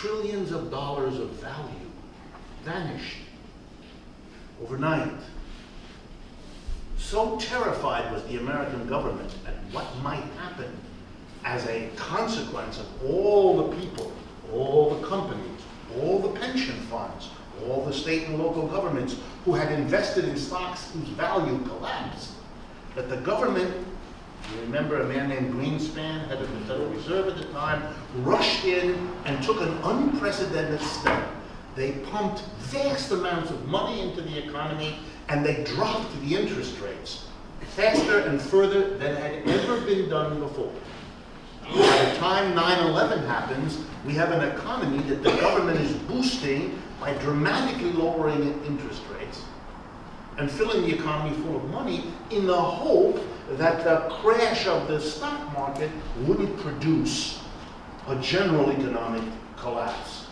trillions of dollars of value vanished overnight. So terrified was the American government at what might happen as a consequence of all the people, all the companies, all the pension funds, all the state and local governments who had invested in stocks whose value collapsed, that the government, you remember a man named Greenspan, head of the Federal Reserve at the time, rushed in and took an unprecedented step. They pumped vast amounts of money into the economy, and they dropped the interest rates faster and further than had ever been done before. By the time 9/11 happens, we have an economy that the government is boosting by dramatically lowering interest rates and filling the economy full of money in the hope that the crash of the stock market wouldn't produce a general economic collapse.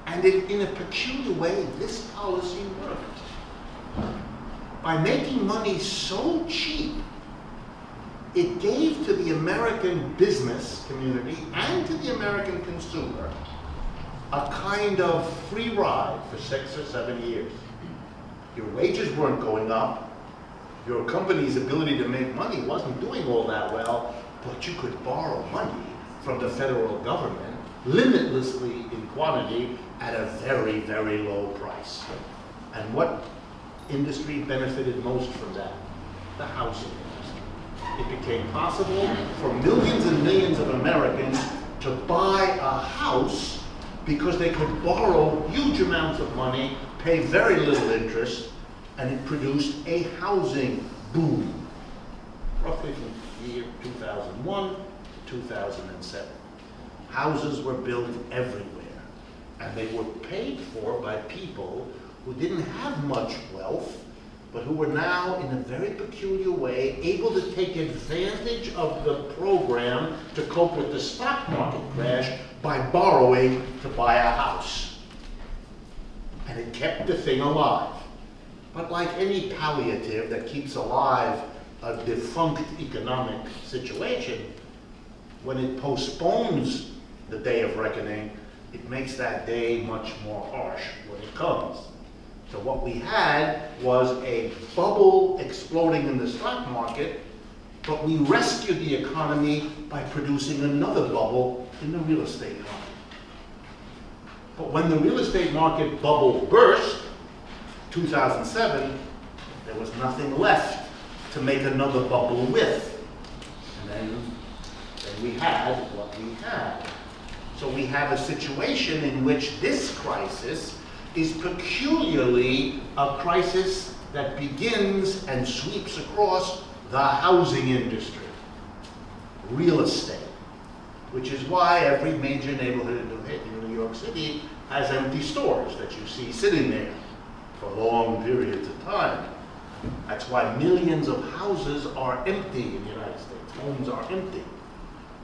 And in a peculiar way, this policy worked. By making money so cheap, it gave to the American business community and to the American consumer a kind of free ride for 6 or 7 years. Your wages weren't going up. Your company's ability to make money wasn't doing all that well, but you could borrow money from the federal government limitlessly in quantity at a very, very low price. And what industry benefited most from that? The housing industry. It became possible for millions and millions of Americans to buy a house because they could borrow huge amounts of money, pay very little interest, and it produced a housing boom, roughly from the year 2001 to 2007. Houses were built everywhere, and they were paid for by people who didn't have much wealth, but who were now, in a very peculiar way, able to take advantage of the program to cope with the stock market crash by borrowing to buy a house. And it kept the thing alive. But like any palliative that keeps alive a defunct economic situation, when it postpones the day of reckoning, it makes that day much more harsh when it comes. So what we had was a bubble exploding in the stock market, but we rescued the economy by producing another bubble in the real estate market. But when the real estate market bubble burst, 2007, there was nothing left to make another bubble with. And then we had what we had. So we have a situation in which this crisis is peculiarly a crisis that begins and sweeps across the housing industry, real estate, which is why every major neighborhood in New York City has empty stores that you see sitting there for long periods of time. That's why millions of houses are empty in the United States. Homes are empty.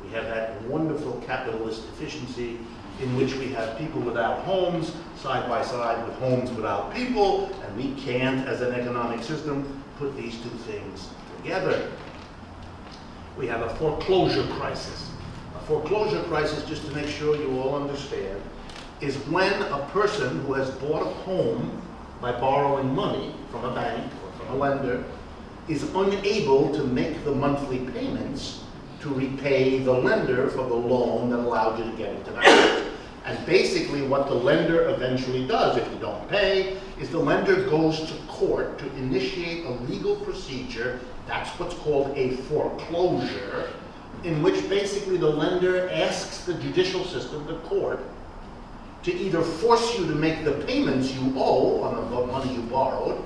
We have that wonderful capitalist efficiency in which we have people without homes side by side with homes without people, and we can't, as an economic system, put these two things together. We have a foreclosure crisis. A foreclosure crisis, just to make sure you all understand, is when a person who has bought a home by borrowing money from a bank or from a lender is unable to make the monthly payments to repay the lender for the loan that allowed you to get into the house. And basically what the lender eventually does, if you don't pay, is the lender goes to court to initiate a legal procedure. That's what's called a foreclosure, in which basically the lender asks the judicial system, the court, to either force you to make the payments you owe on the money you borrowed,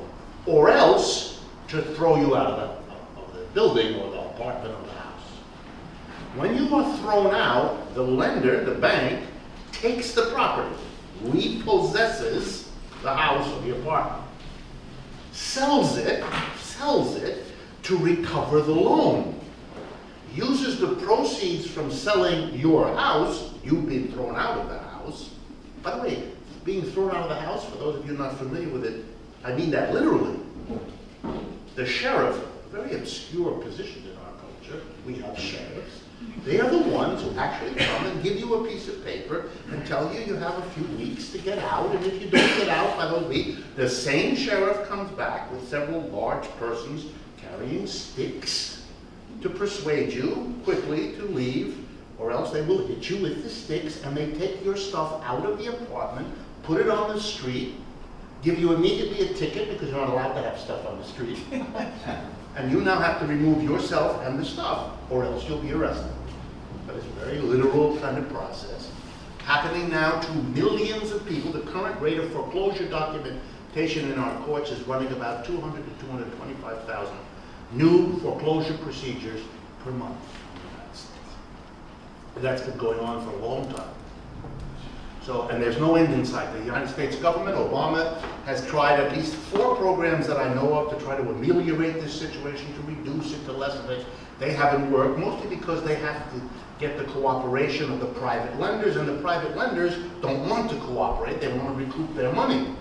or else to throw you out of the building or the apartment or the house. When you are thrown out, the lender, the bank, takes the property, repossesses the house or the apartment, sells it to recover the loan, uses the proceeds from selling your house, you've been thrown out of the house. By the way, being thrown out of the house, for those of you not familiar with it, I mean that literally. The sheriff, a very obscure position in our culture, we have sheriffs. They are the ones who actually come and give you a piece of paper and tell you you have a few weeks to get out, and if you don't get out by those weeks, the same sheriff comes back with several large persons carrying sticks to persuade you quickly to leave, or else they will hit you with the sticks and they take your stuff out of the apartment, put it on the street, give you immediately a ticket because you're not allowed to have stuff on the street, and you now have to remove yourself and the stuff, or else you'll be arrested. But it's a very literal kind of process. Happening now to millions of people. The current rate of foreclosure documentation in our courts is running about 200 to 225,000 new foreclosure procedures per month in the United States. That's been going on for a long time. So, and there's no end in sight. The United States government, Obama, has tried at least 4 programs that I know of to try to ameliorate this situation, to reduce it, to lessen it. They haven't worked, mostly because they have to get the cooperation of the private lenders, and the private lenders don't want to cooperate. They want to recoup their money.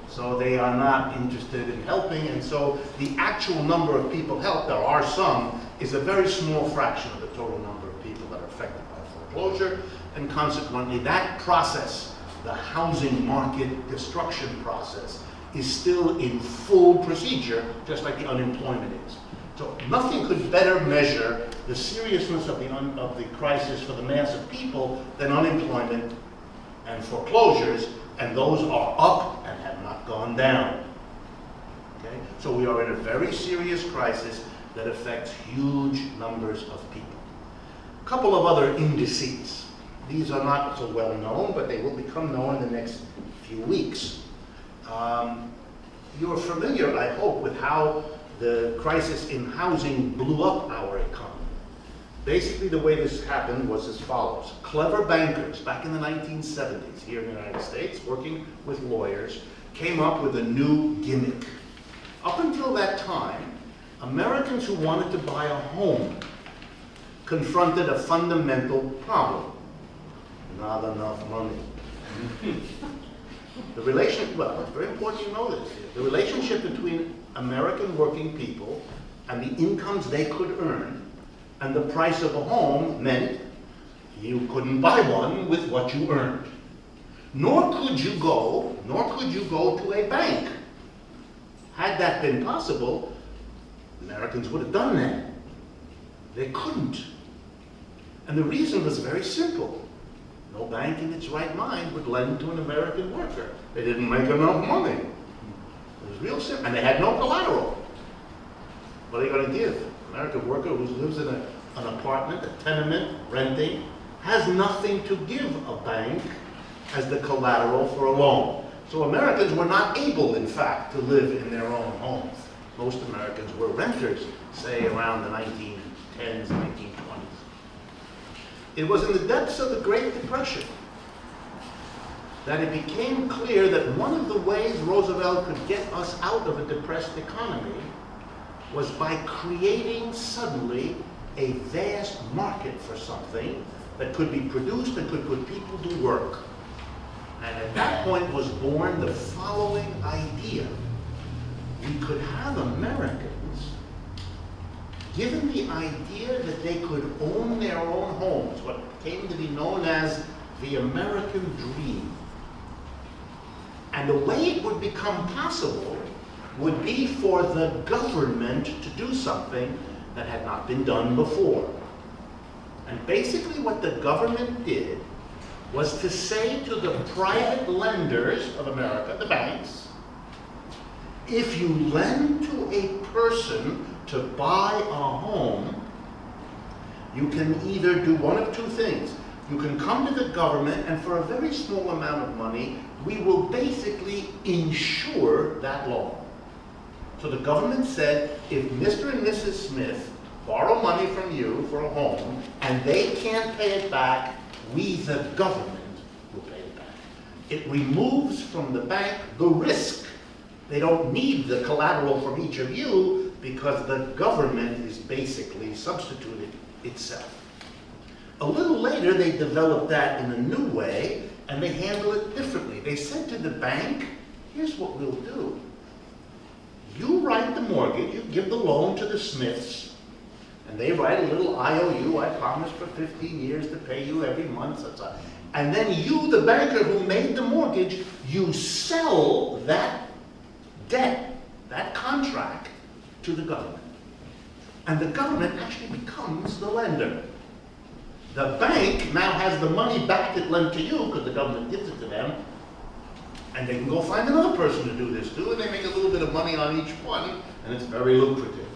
So they are not interested in helping, and so the actual number of people helped, there are some, is a very small fraction of the total number of people that are affected by foreclosure, and consequently that process, the housing market destruction process, is still in full procedure, just like the unemployment is. So nothing could better measure the seriousness of the crisis for the mass of people than unemployment and foreclosures, and those are up and have not gone down. Okay? So we are in a very serious crisis that affects huge numbers of people. A couple of other indices. These are not so well known, but they will become known in the next few weeks. You're familiar, I hope, with how the crisis in housing blew up our economy. Basically, the way this happened was as follows. Clever bankers back in the 1970s here in the United States, working with lawyers, came up with a new gimmick. Up until that time, Americans who wanted to buy a home confronted a fundamental problem. Not enough money. Well, it's very important you know this. The relationship between American working people and the incomes they could earn and the price of a home meant you couldn't buy one with what you earned. Nor could you go to a bank. Had that been possible, Americans would have done that. They couldn't. And the reason was very simple. No bank in its right mind would lend to an American worker. They didn't make enough money. It was real simple. And they had no collateral. What are you going to give? An American worker who lives in an apartment, a tenement, renting, has nothing to give a bank as the collateral for a loan. So Americans were not able, in fact, to live in their own homes. Most Americans were renters, say around the 1910s, 1920s. It was in the depths of the Great Depression that it became clear that one of the ways Roosevelt could get us out of a depressed economy was by creating suddenly a vast market for something that could be produced and could put people to work. And at that point was born the following idea. We could have Americans given the idea that they could own their own homes, what came to be known as the American dream. And the way it would become possible would be for the government to do something that had not been done before. And basically what the government did was to say to the private lenders of America, the banks, if you lend to a person to buy a home, you can either do one of two things. You can come to the government, and for a very small amount of money, we will basically insure that loan. So the government said, if Mr. and Mrs. Smith borrow money from you for a home, and they can't pay it back, we, the government, will pay it back. It removes from the bank the risk. They don't need the collateral from each of you because the government is basically substituted itself. A little later, they developed that in a new way, and they handle it differently. They said to the bank, here's what we'll do. You write the mortgage, you give the loan to the Smiths, And they write a little IOU, I promise for 15 years to pay you every month. And then you, the banker who made the mortgage, you sell that debt, that contract, to the government. And the government actually becomes the lender. The bank now has the money back it lent to you because the government gives it to them, and they can go find another person to do this too, and they make a little bit of money on each one, and it's very lucrative.